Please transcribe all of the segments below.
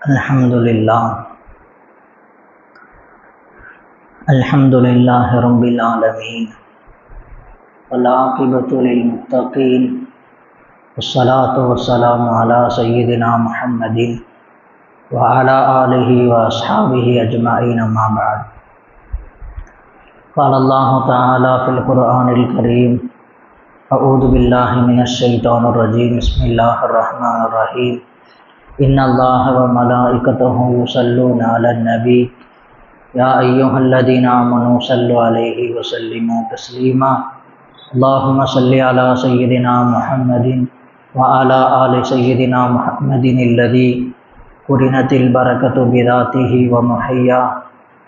Alhamdulillah, Alhamdulillahi Rabbil Alameen, wal aqibatu lil muttaqeen, wassalatu wassalamu ala Sayyidina Muhammadin wa ala alihi wa ashabihi ajma'in, amma ba'd. Qala Allahu ta'ala fil Qur'anil Kareem, a'udhu billahi minash shaitanir rajeem, bismillahir rahmanir rahim. Inna Allaha wa malaikatahu yusalluna 'alan nabi ya ayyuhalladhina amanu sallu 'alaihi wa sallimu taslima. Allahumma salli ala sayyidina Muhammadin wa ala ali sayyidina Muhammadin alladhi qurinatil barakatu bidatihi wa muhayya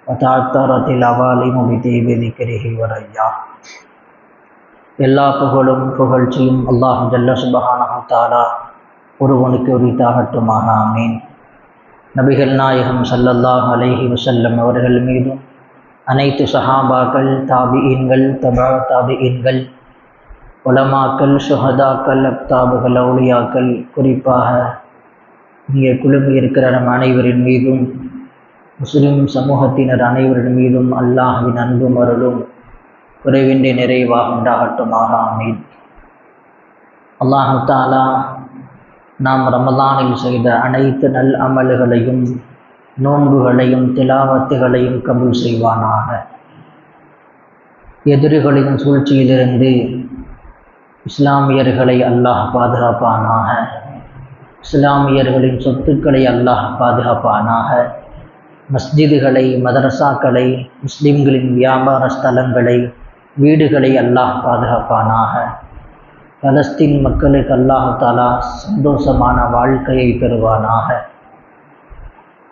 wa ta'attaratil awalimu bitibi dhikrihi wa rayya. எல்லா புகழும் புகழ்ச்சியும் அல்லாஹ் ஜல்ல சுப்ஹானஹு தஆலா ஒருவனுக்கு உரித்தாகட்டுமாக. ஆமீன். நபிகள் நாயகம் ஸல்லல்லாஹு அலைஹி வஸல்லம் அவர்கள் மீதும் அனைத்து சஹாபாக்கள், தாபிஈன்கள், தபா தாபிஈன்கள், உலமாக்கள், ஷுஹதாக்கள், அக்தாபுகள், அவுலியாக்கள், குறிப்பாக இங்கே குழுமி இருக்கிற நம் அனைவரின் மீதும், முஸ்லிம் சமூகத்தினர் அனைவரின் மீதும் அல்லாஹ்வின் அன்பும் அருளும் குறைவின்றி நிறைவாக உண்டாகட்டுமாக. ஆமீன். அல்லாஹ் தஆலா நாம் ரமலானில் செய்த அனைத்து நல் அமல்களையும், நோன்புகளையும், திலாவத்துகளையும் கபூல் செய்வானாக. எதிரிகளின் சூழ்ச்சியிலிருந்து இஸ்லாமியர்களை அல்லாஹ் பாதுகாப்பானாக. இஸ்லாமியர்களின் சொத்துக்களை அல்லாஹ் பாதுகாப்பானாக. மஸ்ஜிதுகளை, மதரசாக்களை, முஸ்லிம்களின் வியாபார ஸ்தலங்களை, வீடுகளை அல்லாஹ் பாதுகாப்பானாக. பலஸ்தீன் மக்களுக்கு அல்லாஹ் தஆலா சந்தோஷமான வாழ்க்கையை தருவானாக.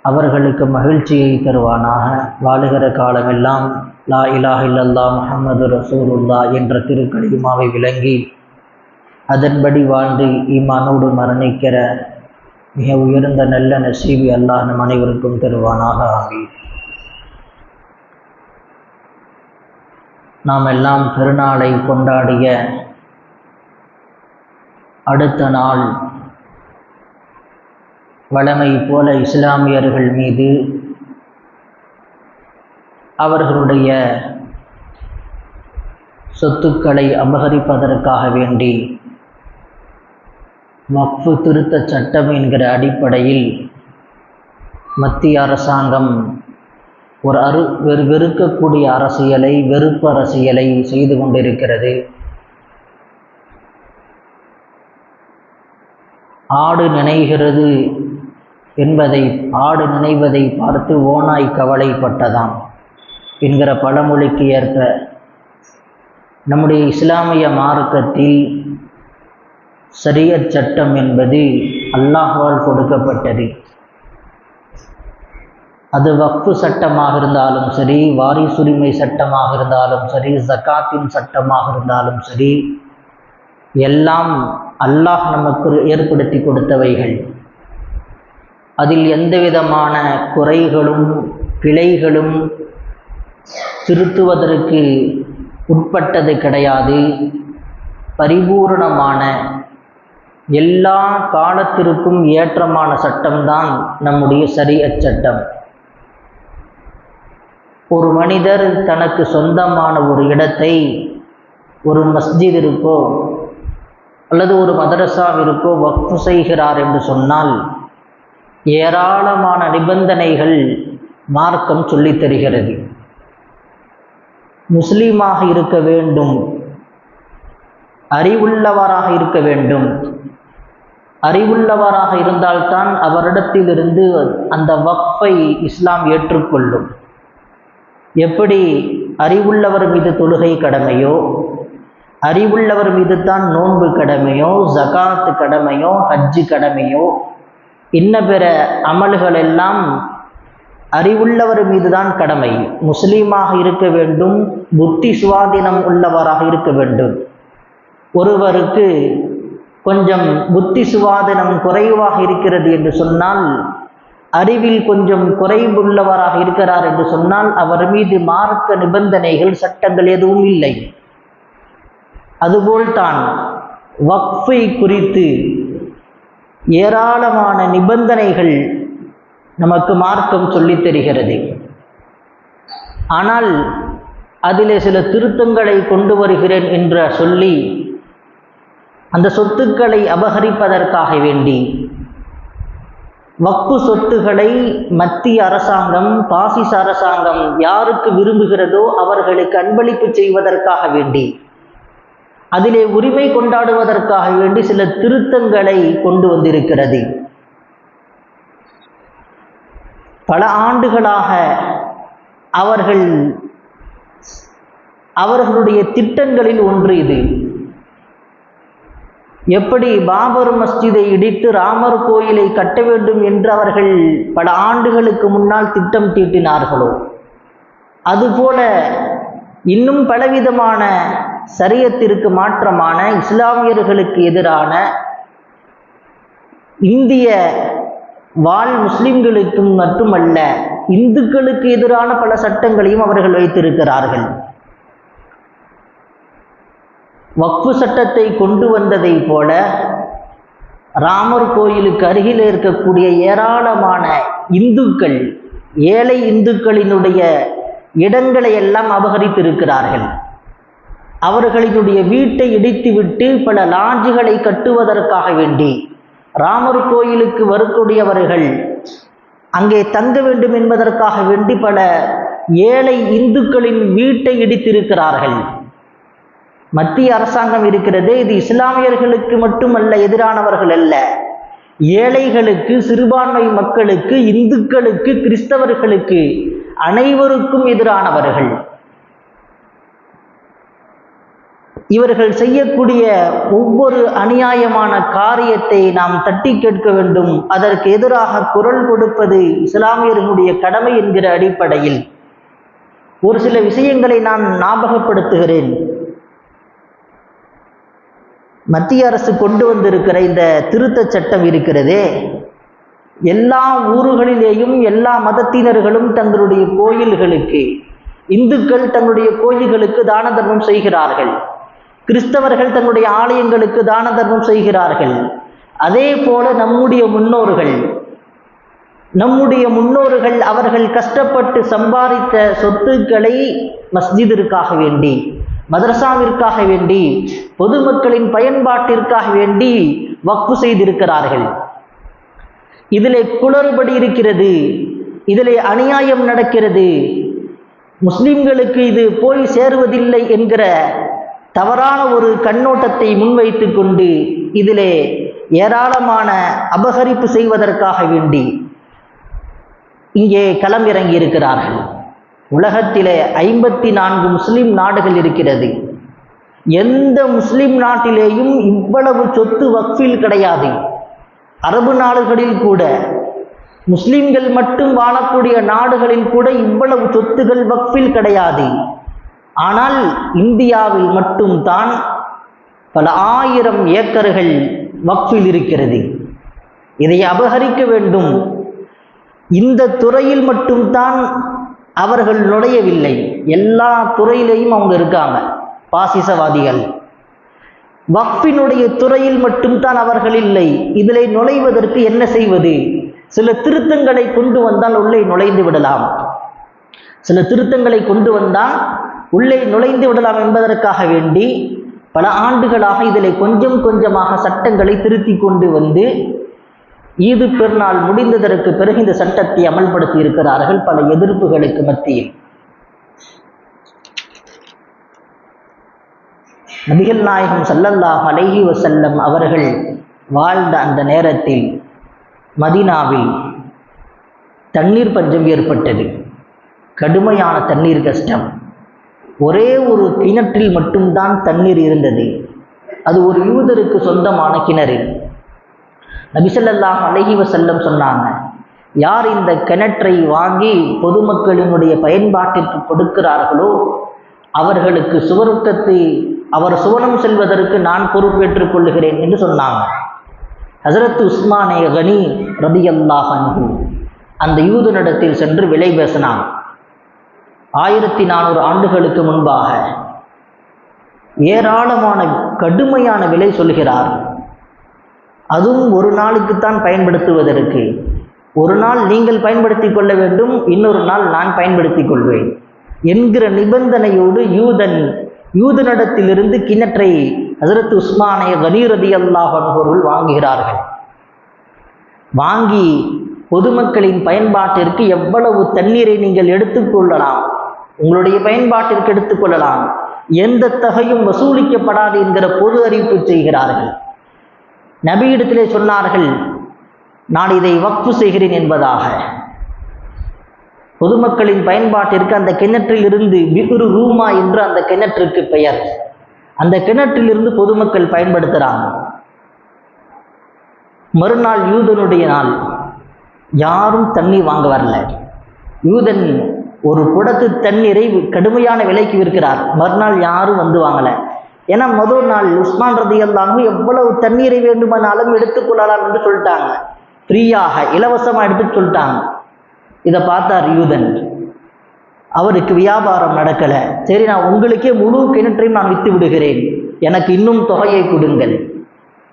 அவர்களுக்கு மகிழ்ச்சியை தருவானாக. வாழுகிற காலமெல்லாம் லா இலாஹ இல்லல்லாஹ் முஹம்மது ரசூலுல்லாஹ் என்ற திருக்கலிமாவை விளங்கி அதன்படி வாழ்ந்து ஈமானோடு மரணிக்கிற மிக உயர்ந்த நல்ல நசீபி அல்லாஹ் நம் அனைவருக்கும் தருவானாக. ஆமீன். நாம் எல்லாம் பெருநாளை கொண்டாடிய அடுத்த நாள் வழமை போல இஸ்லாமியர்கள் மீது அவர்களுடைய சொத்துக்களை அபகரிப்பதற்காக வேண்டி வக்ஃபு திருத்த சட்டம் என்கிற அடிப்படையில் மத்திய அரசாங்கம் ஒரு வெறுக்கக்கூடிய அரசியலை, வெறுப்பு அரசியலை செய்து கொண்டிருக்கிறது. ஆடு நினைகிறது ஆடு நினைவதை பார்த்து ஓநாய் கவலைப்பட்டதாம் என்கிற பழமொழிக்கு ஏற்ப நம்முடைய இஸ்லாமிய மார்க்கத்தில் ஷரியத் சட்டம் என்பது அல்லாஹ்வால் கொடுக்கப்பட்டது. அது வக்ஃபு சட்டமாக இருந்தாலும் சரி, வாரிசுரிமை சட்டமாக இருந்தாலும் சரி, ஜகாத்தின் சட்டமாக இருந்தாலும் சரி, எல்லாம் அல்லாஹ் நமக்கு ஏற்படுத்தி கொடுத்தவைகள். அதில் எந்த விதமான குறைகளும் பிழைகளும் திருத்துவதற்கு உட்பட்டது கிடையாது. பரிபூர்ணமான எல்லா காலத்திற்கும் ஏற்றமான சட்டம்தான் நம்முடைய ஷரியத் சட்டம். ஒரு மனிதர் தனக்கு சொந்தமான ஒரு இடத்தை ஒரு மஸ்ஜிதிற்கோ அல்லது ஒரு மதரசாவிற்கோ வக்ஃபு செய்கிறார் என்று சொன்னால் ஏராளமான நிபந்தனைகள் மார்க்கம் சொல்லித் தருகிறது. முஸ்லீமாக இருக்க வேண்டும், அறிவுள்ளவராக இருக்க வேண்டும். அறிவுள்ளவராக இருந்தால்தான் அவரிடத்திலிருந்து அந்த வக்ஃபை இஸ்லாம் ஏற்றுக்கொள்ளும். எப்படி அறிவுள்ளவர் மீது தொழுகை கடமையோ, அறிவுள்ளவர் மீது தான் நோன்பு கடமையோ, ஜகாத் கடமையோ, ஹஜ்ஜு கடமையோ, இன்ன பிற அமல்கள் எல்லாம் அறிவுள்ளவர் மீது தான் கடமை. முஸ்லீமாக இருக்க வேண்டும், புத்தி சுவாதீனம் உள்ளவராக இருக்க வேண்டும். ஒருவருக்கு கொஞ்சம் புத்தி சுவாதீனம் குறைவாக இருக்கிறது என்று சொன்னால், அறிவில் கொஞ்சம் குறைவுள்ளவராக இருக்கிறார் என்று சொன்னால் அவர் மீது மார்க்க நிபந்தனைகள், சட்டங்கள் எதுவும் இல்லை. அதுபோல்தான் வக்ஃபை குறித்து ஏராளமான நிபந்தனைகள் நமக்கு மார்க்கம் சொல்லித் தருகிறது. ஆனால் அதிலே சில திருத்தங்களை கொண்டு வருகிறேன் என்று சொல்லி அந்த சொத்துக்களை அபகரிப்பதற்காக வேண்டி வக்ஃபு சொத்துக்களை மத்திய அரசாங்கம், பாசிச அரசாங்கம் யாருக்கு விரும்புகிறதோ அவர்களுக்கு அன்பளிப்பு செய்வதற்காக வேண்டி, அதிலே உரிமை கொண்டாடுவதற்காக வேண்டி சில திருத்தங்களை கொண்டு வந்திருக்கிறது. பல ஆண்டுகளாக அவர்களுடைய திட்டங்களில் ஒன்று இது. எப்படி பாபர் மஸ்ஜிதை இடித்து ராமர் கோயிலை கட்ட வேண்டும் என்று அவர்கள் பல ஆண்டுகளுக்கு முன்னால் திட்டம் தீட்டினார்களோ, அதுபோல இன்னும் பலவிதமான சரியத்திற்கு மாற்றமான, இஸ்லாமியர்களுக்கு எதிரான, இந்திய வாழ் முஸ்லிம்களுக்கும் மட்டுமல்ல இந்துக்களுக்கு எதிரான பல சட்டங்களையும் அவர்கள் வைத்திருக்கிறார்கள். வக்ஃபு சட்டத்தை கொண்டு வந்ததை போல ராமர் கோயிலுக்கு அருகில் இருக்கக்கூடிய ஏராளமான இந்துக்கள், ஏழை இந்துக்களினுடைய இடங்களை எல்லாம் அபகரித்திருக்கிறார்கள். அவர்களினுடைய வீட்டை இடித்துவிட்டு பல லாட்ஜுகளை கட்டுவதற்காக வேண்டி ராமர் கோயிலுக்கு வரக்கூடியவர்கள் அங்கே தங்க வேண்டும் என்பதற்காக வேண்டி பல ஏழை இந்துக்களின் வீட்டை இடித்திருக்கிறார்கள். மத்திய அரசாங்கம் இருக்கிறது, இது இஸ்லாமியர்களுக்கு மட்டுமல்ல எதிரானவர்கள் அல்ல, ஏழைகளுக்கு, சிறுபான்மை மக்களுக்கு, இந்துக்களுக்கு, கிறிஸ்தவர்களுக்கு அனைவருக்கும் எதிரானவர்கள். இவர்கள் செய்யக்கூடிய ஒவ்வொரு அநியாயமான காரியத்தை நாம் தட்டி கேட்க வேண்டும். அதற்கு எதிராக குரல் கொடுப்பது இஸ்லாமியர்களுடைய கடமை என்கிற அடிப்படையில் ஒரு சில விஷயங்களை நான் ஞாபகப்படுத்துகிறேன். மத்திய அரசு கொண்டு வந்திருக்கிற இந்த திருத்த சட்டம் இருக்கிறதே, எல்லா ஊர்களிலேயும் எல்லா மதத்தினர்களும் தங்களுடைய கோயில்களுக்கு, இந்துக்கள் தங்களுடைய கோயில்களுக்கு தான தர்மம் செய்கிறார்கள், கிறிஸ்தவர்கள் தங்களுடைய ஆலயங்களுக்கு தான தர்மம் செய்கிறார்கள். அதே போல நம்முடைய முன்னோர்கள் அவர்கள் கஷ்டப்பட்டு சம்பாதித்த சொத்துக்களை மஸ்ஜிதிற்காக வேண்டி, மதரசாவிற்காக வேண்டி, பொதுமக்களின் பயன்பாட்டிற்காக வேண்டி வக்ஃபு செய்திருக்கிறார்கள். இதிலே குளறுபடி இருக்கிறது, இதிலே அநியாயம் நடக்கிறது, முஸ்லிம்களுக்கு இது போய் சேருவதில்லை என்கிற தவறான ஒரு கண்ணோட்டத்தை முன்வைத்து கொண்டு இதிலே ஏராளமான அபகரிப்பு செய்வதற்காக வேண்டி இங்கே களம் இறங்கி இருக்கிறார்கள். உலகத்திலே 54 முஸ்லிம் நாடுகள் இருக்கிறது. எந்த முஸ்லிம் நாட்டிலேயும் இவ்வளவு சொத்து வக்ஃபில் கிடையாது. அரபு நாடுகளில் கூட, முஸ்லிம்கள் மட்டும் வாழக்கூடிய நாடுகளில் கூட இவ்வளவு சொத்துகள் வக்ஃபில் கிடையாது. ஆனால் இந்தியாவில் மட்டும்தான் பல 1000 ஏக்கர்கள் வக்ஃபில் இருக்கிறது. இதை அபகரிக்க வேண்டும். இந்த துறையில் மட்டும்தான் அவர்கள் நுழையவில்லை, எல்லா துறையிலேயும் அவங்க இருக்காங்க, பாசிசவாதிகள். வக்ஃபினுடைய துறையில் மட்டும்தான் அவர்கள் இல்லை. இதில் நுழைவதற்கு என்ன செய்வது? சில திருத்தங்களை கொண்டு வந்தால் உள்ளே நுழைந்து விடலாம், சில திருத்தங்களை கொண்டு வந்தால் உள்ளே நுழைந்து விடலாம் என்பதற்காக வேண்டி பல ஆண்டுகளாக இதில் கொஞ்சம் கொஞ்சமாக சட்டங்களை திருத்தி கொண்டு வந்து ஈது பெருநாள் முடிந்ததற்கு பிறகு இந்த சட்டத்தை அமல்படுத்தி இருக்கிறார்கள் பல எதிர்ப்புகளுக்கு மத்தியில். நபிகள் நாயகம் ஸல்லல்லாஹு அலைஹி வஸல்லம் அவர்கள் வாழ்ந்த அந்த நேரத்தில் மதீனாவில் தண்ணீர் பஞ்சம் ஏற்பட்டது. கடுமையான தண்ணீர் கஷ்டம். ஒரே ஒரு கிணற்றில் மட்டும்தான் தண்ணீர் இருந்தது. அது ஒரு யூதருக்கு சொந்தமான கிணறு. நபி ஸல்லல்லாஹு அலைஹி வஸல்லம் சொன்னாங்க, யார் இந்த கிணற்றை வாங்கி பொதுமக்களினுடைய பயன்பாட்டிற்கு கொடுக்கிறார்களோ அவர்களுக்கு அவர் சுவனம் செல்வதற்கு நான் பொறுப்பேற்றுக் கொள்ளுகிறேன் என்று சொன்னாங்க. ஹஸரத் உஸ்மானே கனி ரலியல்லாஹு அன்ஹு அந்த யூதனிடத்தில் சென்று விலை பேசினான். 1400 ஆண்டுகளுக்கு முன்பாக ஏராளமான கடுமையான விலை சொல்கிறார். அதுவும் ஒரு நாளுக்குத்தான் பயன்படுத்துவதற்கு. ஒரு நாள் நீங்கள் பயன்படுத்தி கொள்ள வேண்டும், இன்னொரு நாள் நான் பயன்படுத்தி கொள்வேன் என்கிற நிபந்தனையோடு யூதனிடத்திலிருந்து கிணற்றை ஹஸரத் உஸ்மானே கனி ரலியல்லாஹு அன்ஹு அவர்கள் வாங்குகிறார்கள். வாங்கி பொதுமக்களின் பயன்பாட்டிற்கு எவ்வளவு தண்ணீரை நீங்கள் எடுத்துக்கொள்ளலாம், உங்களுடைய பயன்பாட்டிற்கு எடுத்துக்கொள்ளலாம், எந்த தொகையும் வசூலிக்கப்படாது என்கிற பொது அறிவிப்பு செய்கிறார்கள். நபியிடத்திலே சொன்னார்கள், நான் இதை வக்ஃபு செய்கிறேன் என்பதாக. பொதுமக்களின் பயன்பாட்டிற்கு அந்த கிணற்றில் இருந்து பிஹ்ரு ரூமா என்று அந்த கிணற்றுக்கு பெயர். அந்த கிணற்றிலிருந்து பொதுமக்கள் பயன்படுத்துகிறாங்க. மறுநாள் யூதனுடைய நாள், யாரும் தண்ணீர் வாங்க வரல. யூதன் ஒரு குடத்து தண்ணீரை கடுமையான விலைக்கு விற்கிறார். மறுநாள் யாரும் வந்து வாங்கலை. ஏன்னா முதல் நாள் உஸ்மான் ரலியல்லாஹு அன்ஹு எவ்வளவு தண்ணீரை வேண்டுமானாலும் எடுத்துக்கொள்ளலாம் என்று சொல்லிட்டாங்க, ஃப்ரீயாக இலவசமாக எடுத்துட்டு சொல்லிட்டாங்க. இதை பார்த்தார் யூதன், அவருக்கு வியாபாரம் நடக்கலை. சரி, நான் உங்களுக்கே முழு கிணற்றையும் நான் விற்று விடுகிறேன், எனக்கு இன்னும் தொகையை கொடுங்கள்.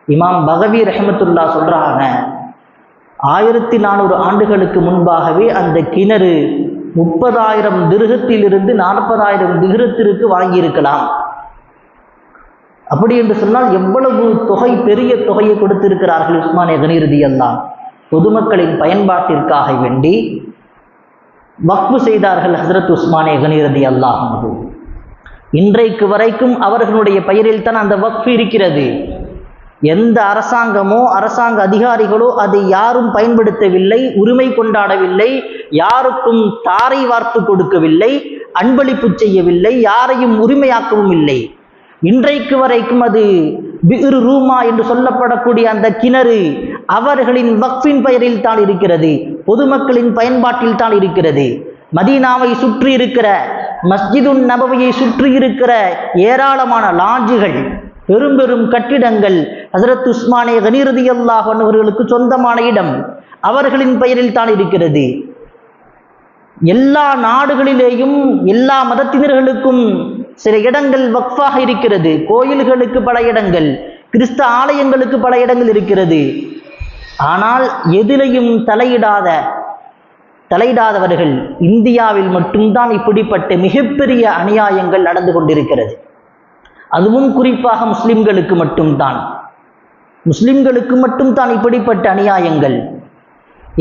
இமாம் பகவி ரஹ்மத்துல்லா சொல்றாங்க, 1400 ஆண்டுகளுக்கு முன்பாகவே அந்த கிணறு 30,000 திர்ஹத்திலிருந்து 40,000 திர்ஹத்திற்கு வாங்கியிருக்கலாம். அப்படி என்று சொன்னால் எவ்வளவு தொகை, பெரிய தொகையை கொடுத்திருக்கிறார்கள் உஸ்மானே கனி ரலியல்லாஹு அன்ஹு. பொதுமக்களின் பயன்பாட்டிற்காக வேண்டி வக்ஃபு செய்தார்கள் ஹஸரத் உஸ்மானே கனி ரலியல்லாஹு அன்ஹு. இன்றைக்கு வரைக்கும் அவர்களுடைய பெயரில் தான் அந்த வக்ஃபு இருக்கிறது. எந்த அரசாங்கமோ அரசாங்க அதிகாரிகளோ அதை யாரும் பயன்படுத்தவில்லை, உரிமை கொண்டாடவில்லை, யாருக்கும் தாரை வார்த்து கொடுக்கவில்லை, அன்பளிப்பு செய்யவில்லை, யாரையும் உரிமையாக்கவும் இல்லை. இன்றைக்கு வரைக்கும் அது பிஹ்ரு ரூமா என்று சொல்லப்படக்கூடிய அந்த கிணறு அவர்களின் வக்ஃபின் பெயரில் தான் இருக்கிறது, பொதுமக்களின் பயன்பாட்டில் தான் இருக்கிறது. மதீனாவை சுற்றி இருக்கிற, மஸ்ஜிதுன் நபவியை சுற்றி இருக்கிற ஏராளமான லாட்ஜுகள், பெரும் பெரும் கட்டிடங்கள் ஹஸரத் உஸ்மானே கனி ரலியல்லாஹு அன்ஹு அவர்களுக்கு சொந்தமான இடம், அவர்களின் பெயரில் தான் இருக்கிறது. எல்லா நாடுகளிலேயும் எல்லா மதத்தினர்களுக்கும் சில இடங்கள் வக்ஃபாக இருக்கிறது. கோயில்களுக்கு பல இடங்கள், கிறிஸ்தவ ஆலயங்களுக்கு பல இடங்கள் இருக்கிறது. ஆனால் எதிலையும் தலையிடாதவர்கள் இந்தியாவில் மட்டும்தான் இப்படிப்பட்ட மிகப்பெரிய அநியாயங்கள் நடந்து கொண்டிருக்கிறது. அதுவும் குறிப்பாக முஸ்லிம்களுக்கு மட்டும்தான் இப்படிப்பட்ட அநியாயங்கள்.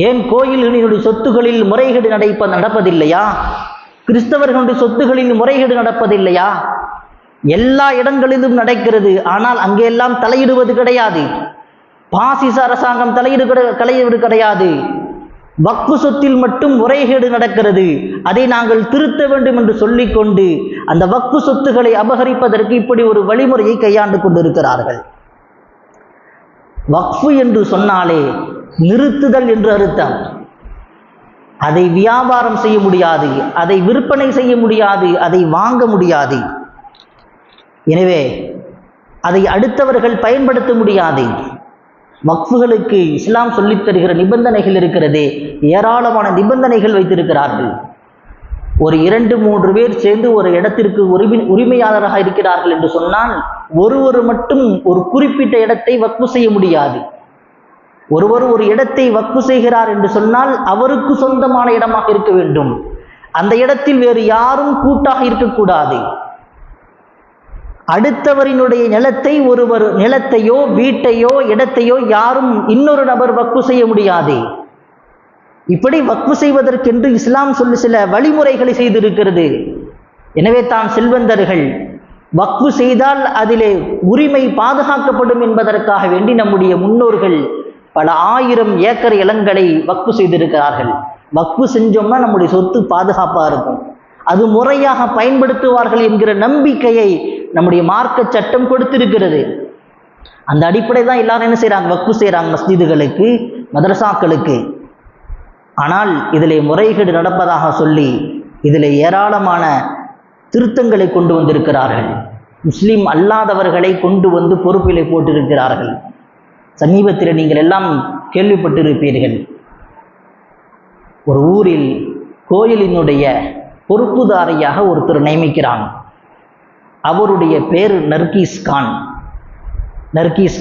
ஏன் கோயில்களினுடைய சொத்துகளில் முறைகேடு நடப்பதில்லையா? கிறிஸ்தவர்களுடைய சொத்துகளில் முறைகேடு நடப்பதில்லையா? எல்லா இடங்களிலும் நடக்கிறது. ஆனால் அங்கெல்லாம் தலையிடுவது கிடையாது. பாசிச அரசாங்கம் தலையிடுவது கிடையாது. வக்ஃபு சொத்தில் மட்டும் முறைகேடு நடக்கிறது. அதை நாங்கள் திருத்த வேண்டும் என்று சொல்லிக்கொண்டு அந்த வக்ஃபு சொத்துக்களை அபகரிப்பதற்கு இப்படி ஒரு வழிமுறையை கையாண்டு கொண்டிருக்கிறார்கள். வக்ஃபு என்று சொன்னாலே நிறுத்துதல் என்று அர்த்தம். அதை வியாபாரம் செய்ய முடியாது, அதை விற்பனை செய்ய முடியாது, அதை வாங்க முடியாது. எனவே அதை அடுத்தவர்கள் பயன்படுத்த முடியாது. வக்ஃபுகளுக்கு இஸ்லாம் சொல்லித் தருகிற நிபந்தனைகள் இருக்கிறதே, ஏராளமான நிபந்தனைகள் வைத்திருக்கிறார்கள். ஒரு 2-3 பேர் சேர்ந்து ஒரு இடத்திற்கு உரிமையாளராக இருக்கிறார்கள் என்று சொன்னால் ஒருவர் மட்டும் ஒரு குறிப்பிட்ட இடத்தை வக்ஃபு செய்ய முடியாது. ஒருவர் ஒரு இடத்தை வக்ஃபு செய்கிறார் என்று சொன்னால் அவருக்கு சொந்தமான இடமாக இருக்க வேண்டும். அந்த இடத்தில் வேறு யாரும் கூட்டாக இருக்கக்கூடாது. அடுத்தவரினுடைய நிலத்தை, ஒருவர் நிலத்தையோ வீட்டையோ இடத்தையோ யாரும் இன்னொரு நபர் வக்ஃபு செய்ய முடியாது. இப்படி வக்ஃபு செய்வதற்கென்று இஸ்லாம் சில வழிமுறைகளை செய்திருக்கிறது. எனவே தான் செல்வந்தர்கள் வக்ஃபு செய்தால் அதிலே உரிமை பாதுகாக்கப்படும் என்பதற்காக வேண்டி நம்முடைய முன்னோர்கள் பல 1000 ஏக்கர் நிலங்களை வக்ஃபு செய்திருக்கிறார்கள். வக்ஃபு செஞ்சோம்னா நம்முடைய சொத்து பாதுகாப்பாக இருக்கும், அது முறையாக பயன்படுத்துவார்கள் என்கிற நம்பிக்கையை நம்முடைய மார்க்க சட்டம் கொடுத்திருக்கிறது. அந்த அடிப்படை தான் எல்லாரும் என்ன செய்கிறாங்க, வக்ஃபு செய்கிறாங்க மஸ்ஜிதுகளுக்கு, மதரசாக்களுக்கு. ஆனால் இதில் முறைகேடு நடப்பதாக சொல்லி இதில் ஏராளமான திருத்தங்களை கொண்டு வந்திருக்கிறார்கள். முஸ்லீம் அல்லாதவர்களை கொண்டு வந்து பொறுப்பிலே போட்டிருக்கிறார்கள். சமீபத்தில் நீங்கள் எல்லாம் கேள்விப்பட்டிருப்பீர்கள், ஒரு ஊரில் கோயிலினுடைய பொறுப்புதாரியாக ஒருத்தர் நியமிக்கிறான். அவருடைய பேர் நர்கீஸ்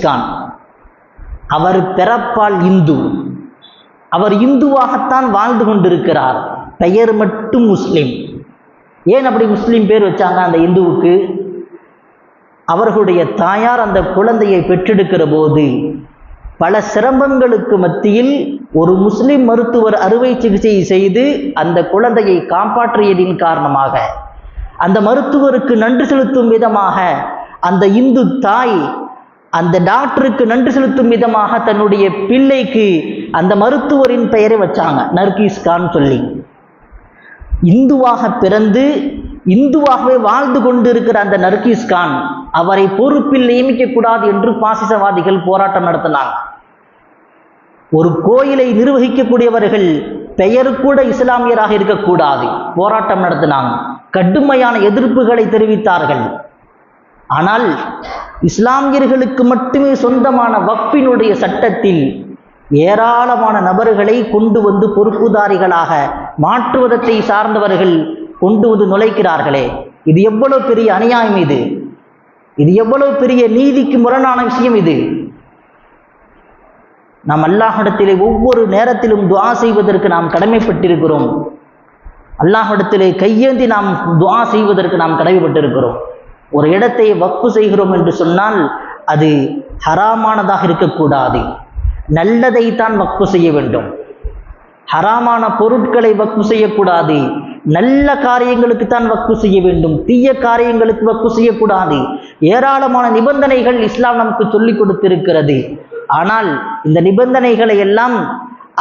கான். அவர் பிறப்பால் இந்து, அவர் இந்துவாகத்தான் வாழ்ந்து கொண்டிருக்கிறார், பெயர் மட்டும் முஸ்லிம். ஏன் அப்படி முஸ்லிம் பேர் வச்சாங்க அந்த இந்துவுக்கு? அவர்களுடைய தாயார் அந்த குழந்தையை பெற்றெடுக்கிற போது பல சிரமங்களுக்கு மத்தியில் ஒரு முஸ்லிம் மருத்துவர் அறுவை சிகிச்சை செய்து அந்த குழந்தையை காப்பாற்றியதின் காரணமாக, அந்த மருத்துவருக்கு நன்றி செலுத்தும் விதமாக அந்த இந்து தாய் அந்த டாக்டருக்கு நன்றி செலுத்தும் விதமாக தன்னுடைய பிள்ளைக்கு அந்த மருத்துவரின் பெயரை வச்சாங்க, நர்கீஸ் கான் சொல்லி. இந்துவாக பிறந்து இந்துவாகவே வாழ்ந்து கொண்டிருக்கிற அந்த நர்கீஸ் கான் அவரை பொறுப்பில் நியமிக்க கூடாது என்று பாசிசவாதிகள் போராட்டம் நடத்தினாங்க. ஒரு கோயிலை நிர்வகிக்கக்கூடியவர்கள் பெயர் கூட இஸ்லாமியராக இருக்கக்கூடாது, போராட்டம் நடத்தினாங்க, கடுமையான எதிர்ப்புகளை தெரிவித்தார்கள். ஆனால் இஸ்லாமியர்களுக்கு மட்டுமே சொந்தமான வக்ஃபினுடைய சட்டத்தில் ஏராளமான நபர்களை கொண்டு வந்து பொறுப்புதாரிகளாக மாற்றுவதத்தை சார்ந்தவர்கள் கொண்டு வந்து நுழைக்கிறார்களே, இது எவ்வளவு பெரிய அநியாயம், இது எவ்வளவு பெரிய நீதிக்கு முரணான விஷயம். இது நாம் அல்லாஹ்விடத்திலே ஒவ்வொரு நேரத்திலும் துஆ செய்வதற்கு நாம் கடமைப்பட்டிருக்கிறோம். அல்லாஹ்விடத்திலே கையேந்தி நாம் துஆ செய்வதற்கு நாம் கடமைப்பட்டிருக்கிறோம். ஒரு இடத்தை வக்ஃபு செய்கிறோம் என்று சொன்னால் அது ஹராமானதாக இருக்கக்கூடாது, நல்லதைத்தான் வக்ஃபு செய்ய வேண்டும். ஹராமான பொருட்களை வக்ஃபு செய்யக்கூடாது, நல்ல காரியங்களுக்கு தான் வக்ஃபு செய்ய வேண்டும், தீய காரியங்களுக்கு வக்ஃபு செய்யக்கூடாது. ஏராளமான நிபந்தனைகள் இஸ்லாம் நமக்கு சொல்லிக் கொடுத்திருக்கிறது. ஆனால் இந்த நிபந்தனைகளை எல்லாம்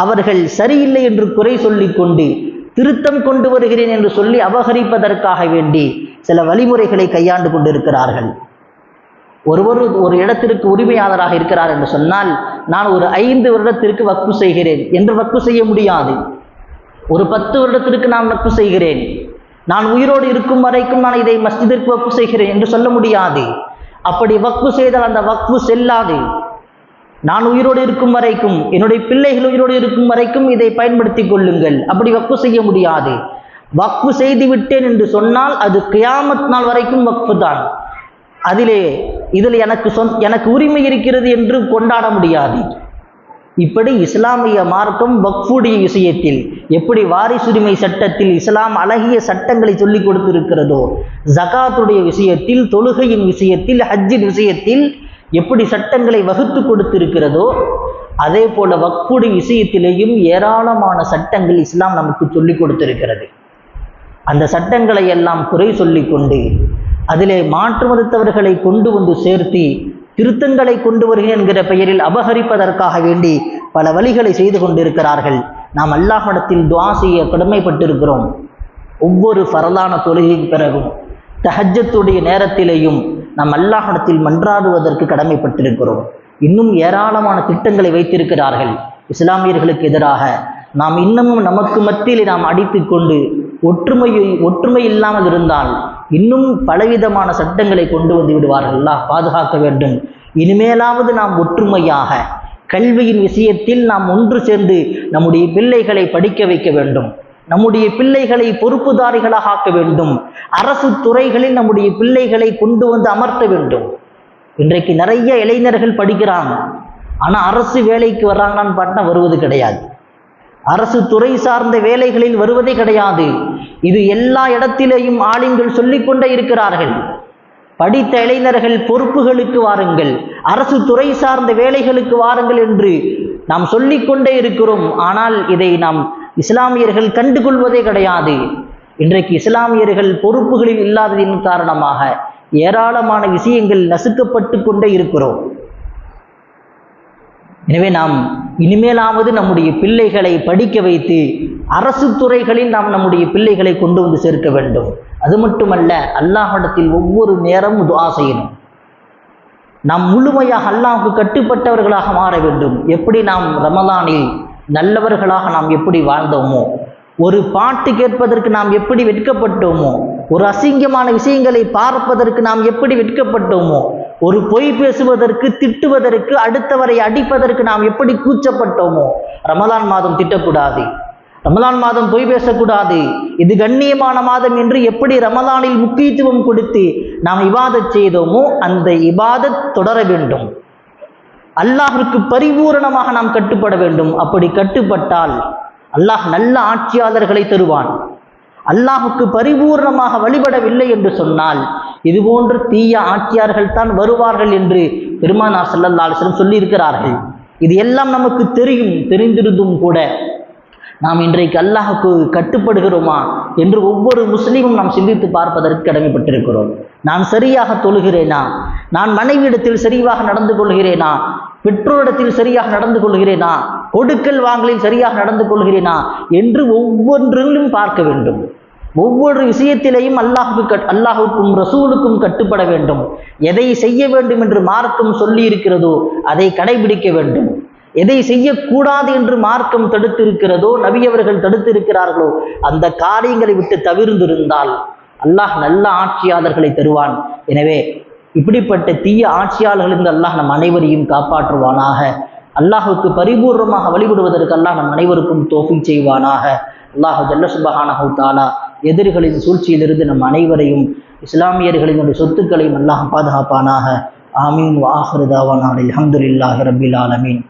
அவர்கள் சரியில்லை என்று குறை சொல்லி கொண்டு திருத்தம் கொண்டு வருகிறேன் என்று சொல்லி அபகரிப்பதற்காக வேண்டி சில வழிமுறைகளை கையாண்டு கொண்டிருக்கிறார்கள். ஒருவர் ஒரு இடத்திற்கு உரிமையாளராக இருக்கிறார் என்று சொன்னால், நான் ஒரு 5 வருடத்திற்கு வக்ஃபு செய்கிறேன் என்று வக்ஃபு செய்ய முடியாது. ஒரு 10 வருடத்திற்கு நான் வக்ஃபு செய்கிறேன், நான் உயிரோடு இருக்கும் வரைக்கும் நான் இதை மஸ்ஜிதிற்கு வக்ஃபு செய்கிறேன் என்று சொல்ல முடியாது. அப்படி வக்ஃபு செய்தால் அந்த வக்ஃபு செல்லாது. நான் உயிரோடு இருக்கும் வரைக்கும், என்னுடைய பிள்ளைகள் உயிரோடு இருக்கும் வரைக்கும் இதை பயன்படுத்தி கொள்ளுங்கள், அப்படி வக்ஃபு செய்ய முடியாது. வக்ஃபு செய்து விட்டேன் என்று சொன்னால் அது கியாமத் நாள் வரைக்கும் வக்ஃபு தான். இதில் எனக்கு உரிமை இருக்கிறது என்று கொண்டாட முடியாது. இப்படி இஸ்லாமிய மார்க்கம் வக்ஃபுடைய விஷயத்தில் எப்படி வாரிசுரிமை சட்டத்தில் இஸ்லாம் அழகிய சட்டங்களை சொல்லிக் கொடுத்திருக்கிறதோ, ஜகாத்துடைய விஷயத்தில், தொழுகையின் விஷயத்தில், ஹஜ்ஜின் விஷயத்தில் எப்படி சட்டங்களை வகுத்து கொடுத்திருக்கிறதோ, அதே போல வக்ஃபுடைய விஷயத்திலேயும் ஏராளமான சட்டங்கள் இஸ்லாம் நமக்கு சொல்லிக் கொடுத்திருக்கிறது. அந்த சட்டங்களை எல்லாம் குறை சொல்லி கொண்டு அதிலே மாற்று மதத்தவர்களை கொண்டு வந்து சேர்த்து திருத்தங்களை கொண்டு வருகிறேன் என்கிற பெயரில் அபகரிப்பதற்காக வேண்டி பல வழிகளை செய்து கொண்டிருக்கிறார்கள். நாம் அல்லாஹ்விடத்தில் துஆ செய்ய கடமைப்பட்டிருக்கிறோம். ஒவ்வொரு ஃபரலான தொழுகைக்கு பிறகும் தஹஜ்ஜத்துடைய நேரத்திலேயும் நாம் அல்லாஹ்விடத்தில் மன்றாடுவதற்கு கடமைப்பட்டிருக்கிறோம். இன்னும் ஏராளமான திட்டங்களை வைத்திருக்கிறார்கள் இஸ்லாமியர்களுக்கு எதிராக. நாம் இன்னமும் நமக்கு மத்தியில் நாம் அடித்து கொண்டு ஒற்றுமை இல்லாமல் இருந்தால் இன்னும் பலவிதமான சட்டங்களை கொண்டு வந்து விடுவார்கள். அல்லாஹ் பாதுகாக்க வேண்டும். இனிமேலாவது நாம் ஒற்றுமையாக கல்வியின் விஷயத்தில் நாம் ஒன்று சேர்ந்து நம்முடைய பிள்ளைகளை படிக்க வைக்க வேண்டும், நம்முடைய பிள்ளைகளை பொறுப்புதாரிகளாக ஆக்க வேண்டும், அரசு துறைகளில் நம்முடைய பிள்ளைகளை கொண்டு வந்து அமர்த்த வேண்டும். இன்றைக்கு நிறைய இளைஞர்கள் படிக்கிறாங்க, ஆனால் அரசு வேலைக்கு வர்றாங்களான்னு பார்த்தா வருவது கிடையாது. அரசு துறை சார்ந்த வேலைகளில் வருவதே கிடையாது. இது எல்லா இடத்திலேயும் ஆளுங்கள் சொல்லிக்கொண்டே இருக்கிறார்கள். படித்த இளைஞர்கள் பொறுப்புகளுக்கு வாருங்கள், அரசு துறை சார்ந்த வேலைகளுக்கு வாருங்கள் என்று நாம் சொல்லிக்கொண்டே இருக்கிறோம். ஆனால் இதை நாம் இஸ்லாமியர்கள் கண்டுகொள்வதே கிடையாது. இன்றைக்கு இஸ்லாமியர்கள் பொறுப்புகளில் இல்லாததின் காரணமாக ஏராளமான விஷயங்கள் நசுக்கப்பட்டு கொண்டே இருக்கிறோம். எனவே நாம் இனிமேலாவது நம்முடைய பிள்ளைகளை படிக்க வைத்து அரசு துறைகளில் நாம் நம்முடைய பிள்ளைகளை கொண்டு வந்து சேர்க்க வேண்டும். அது மட்டுமல்ல, அல்லாஹ்விடத்தில் ஒவ்வொரு நேரமும் துஆ செய்யணும். நாம் முழுமையாக அல்லாஹ்வுக்கு கட்டுப்பட்டவர்களாக மாற வேண்டும். எப்படி நாம் ரமலானில் நல்லவர்களாக நாம் எப்படி வாழ்ந்தோமோ, ஒரு பாட்டு கேட்பதற்கு நாம் எப்படி வெட்கப்பட்டோமோ, ஒரு அசிங்கமான விஷயங்களை பார்ப்பதற்கு நாம் எப்படி வெட்கப்பட்டோமோ, ஒரு பொய் பேசுவதற்கு, திட்டுவதற்கு, அடுத்தவரை அடிப்பதற்கு நாம் எப்படி கூச்சப்பட்டோமோ, ரமலான் மாதம் திட்டக்கூடாது, ரமலான் மாதம் பொய் பேசக்கூடாது, இது கண்ணியமான மாதம் என்று எப்படி ரமலானில் முக்கியத்துவம் கொடுத்து நாம் இபாதத் செய்தோமோ அந்த இபாதத் தொடர வேண்டும். அல்லாஹ்விற்கு பரிபூரணமாக நாம் கட்டுப்பட வேண்டும். அப்படி கட்டுப்பட்டால் அல்லாஹ் நல்ல ஆட்சியாளர்களை தருவான். அல்லாஹுக்கு பரிபூர்ணமாக வழிபடவில்லை என்று சொன்னால் இதுபோன்று தீய ஆட்சியார்கள் தான் வருவார்கள் என்று பெருமானார் ஸல்லல்லாஹு அலைஹி வஸல்லம் சொல்லியிருக்கிறார்கள். இது எல்லாம் நமக்கு தெரிந்திருந்தும் கூட நாம் இன்றைக்கு அல்லாஹுக்கு கட்டுப்படுகிறோமா என்று ஒவ்வொரு முஸ்லீமும் நாம் சிந்தித்து பார்ப்பதற்கு கடமைப்பட்டிருக்கிறோம். நான் சரியாக தொழுகிறேனா? நான் மனைவியிடத்தில் சரியாக நடந்து கொள்கிறேனா? பெற்றோரிடத்தில் சரியாக நடந்து கொள்கிறேனா? கொடுக்கல் வாங்கலில் சரியாக நடந்து கொள்கிறேனா என்று ஒவ்வொன்றிலும் பார்க்க வேண்டும். ஒவ்வொரு விஷயத்திலேயும் அல்லாஹுக்கும் ரசூலுக்கும் கட்டுப்பட வேண்டும். எதை செய்ய வேண்டும் என்று மார்க்கம் சொல்லி இருக்கிறதோ அதை கடைபிடிக்க வேண்டும். எதை செய்யக்கூடாது என்று மார்க்கம் தடுத்திருக்கிறதோ, நபி அவர்கள் தடுத்திருக்கிறார்களோ அந்த காரியங்களை விட்டு தவிர்ந்திருந்தால் அல்லாஹ் நல்ல ஆட்சியாளர்களை தருவான். எனவே இப்படிப்பட்ட தீய ஆட்சியாளர்களிருந்து அல்லாஹ் நம் அனைவரையும் காப்பாற்றுவானாக. அல்லாஹுக்கு பரிபூர்ணமாக வழிபடுவதற்கு அல்லாஹ் நம் அனைவருக்கும் தௌஃபீக் செய்வானாக. அல்லாஹ் ஜல்ல சுப்ஹானஹு தஆலா எதிரிகளின் சூழ்ச்சியிலிருந்து நம் அனைவரையும் இஸ்லாமியர்களினுடைய சொத்துக்களையும் அல்லாஹ் பாதுகாப்பானாக. ஆமீன். வ ஆகிரு தாவானா அல்ஹம்துலில்லாஹி ரப்பில் ஆலமீன்.